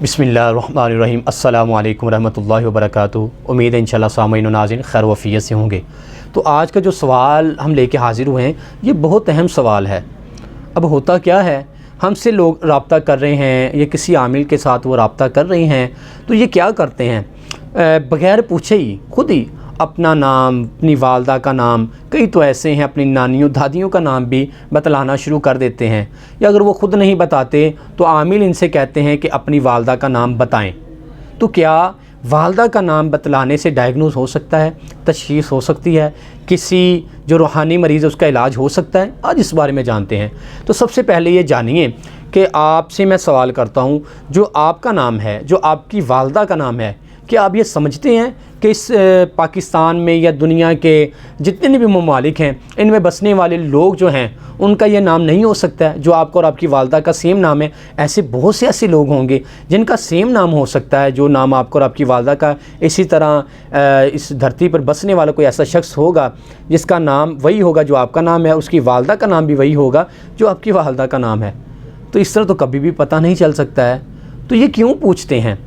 बिस्मिल्लाहिर्रहमानिर्रहीम अस्सलामु अलैकुम रहमतुल्लाहि व बरकातुहू। उम्मीद है इंशाअल्लाह सामीन व नाज़रीन खैर वफ़ियत से होंगे। तो आज का जो सवाल हम लेके हाज़िर हुए हैं ये बहुत अहम सवाल है। अब होता क्या है, हमसे लोग रब्ता कर रहे हैं या किसी आमिल के साथ वो रब्ता कर रहे हैं तो ये क्या करते हैं, बग़ैर पूछे ही खुद ही अपना नाम, अपनी वालदा का नाम, कई तो ऐसे हैं अपनी नानियों दादियों का नाम भी बतलाना शुरू कर देते हैं, या अगर वो ख़ुद नहीं बताते तो आमिल इनसे कहते हैं कि अपनी वालदा का नाम बताएं। तो क्या वालदा का नाम बतलाने से डायग्नोज़ हो सकता है, तशख़ीस हो सकती है, किसी जो रूहानी मरीज़ है उसका इलाज हो सकता है? आज इस बारे में जानते हैं। तो सबसे पहले ये जानिए कि आपसे मैं सवाल करता हूँ, जो आपका नाम है, जो आपकी वालदा का नाम है, क्या आप ये समझते हैं कि इस पाकिस्तान में या दुनिया के जितने भी ममालिक हैं इनमें बसने वाले लोग जो हैं उनका ये नाम नहीं हो सकता है? जो आपका और आपकी वालदा का सेम नाम है, ऐसे बहुत से ऐसे लोग होंगे जिनका सेम नाम हो सकता है, जो नाम आपका और आपकी वालदा का। इसी तरह इस धरती पर बसने वाला कोई ऐसा शख्स होगा जिसका नाम वही होगा जो आपका नाम है, उसकी वालदा का नाम भी वही होगा जो आपकी वालदा का नाम है। तो इस तरह तो कभी भी पता नहीं चल सकता है। तो ये क्यों पूछते हैं?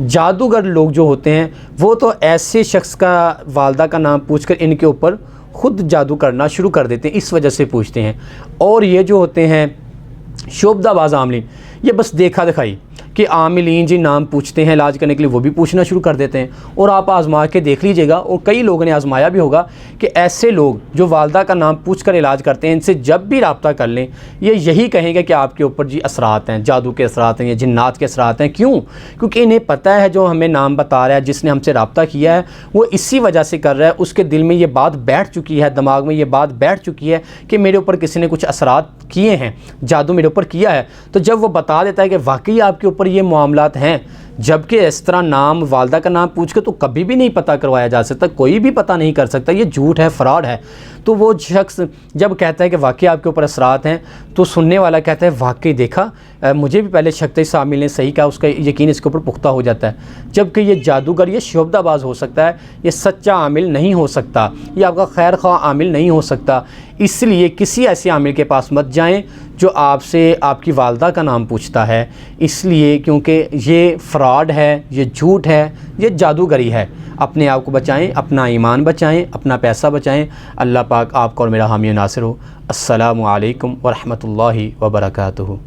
जादूगर लोग जो होते हैं वो तो ऐसे शख्स का वालदा का नाम पूछकर इनके ऊपर ख़ुद जादू करना शुरू कर देते हैं, इस वजह से पूछते हैं। और ये जो होते हैं शोबदाबाज आमिलीन, ये बस देखा दिखाई कि आमिलीन जी नाम पूछते हैं इलाज करने के लिए, वो भी पूछना शुरू कर देते हैं। और आप आज़मा के देख लीजिएगा, और कई लोगों ने आज़माया भी होगा कि ऐसे लोग जो वालदा का नाम पूछकर इलाज करते हैं, इनसे जब भी रब्ता कर लें ये यही कहेंगे कि आपके ऊपर जी असरात हैं, जादू के असरात हैं या जिन्नात के असरात हैं। क्यों? क्योंकि इन्हें पता है जो हमें नाम बता रहा है, जिसने हमसे रब्ता किया है, वो इसी वजह से कर रहा है। उसके दिल में ये बात बैठ चुकी है, दिमाग में ये बात बैठ चुकी है कि मेरे ऊपर किसी ने कुछ असरात किए हैं, जादू मेरे ऊपर किया है। तो जब वो बता देता है कि वाकई आपके ऊपर ये मामलात हैं, जबकि इस तरह नाम, वालदा का नाम पूछ के तो कभी भी नहीं पता करवाया जा सकता, कोई भी पता नहीं कर सकता, ये झूठ है, फ्रॉड है। तो वो शख्स जब कहता है कि वाकई आपके ऊपर असरात हैं, तो सुनने वाला कहता है वाकई देखा, मुझे भी पहले शक था इस आमिल ने सही कहा, उसका यकीन इसके ऊपर पुख्ता हो जाता है। जबकि ये जादूगर, ये शोबदाबाज हो सकता है, ये सच्चा आमिल नहीं हो सकता, ये आपका खैर ख्वाह आमिल नहीं हो सकता। इसलिए किसी ऐसे आमिल के पास मत जाएं जो आपसे आपकी वालदा का नाम पूछता है, इसलिए क्योंकि ये फ्रॉड है, ये झूठ है, ये जादूगरी है। अपने आप को बचाएं, अपना ईमान बचाएं, अपना पैसा बचाएं। अल्लाह पाक आपका और मेरा हामी नासिर हो। अस्सलामु अलैकुम व रहमतुल्लाहि व बरकातुहू।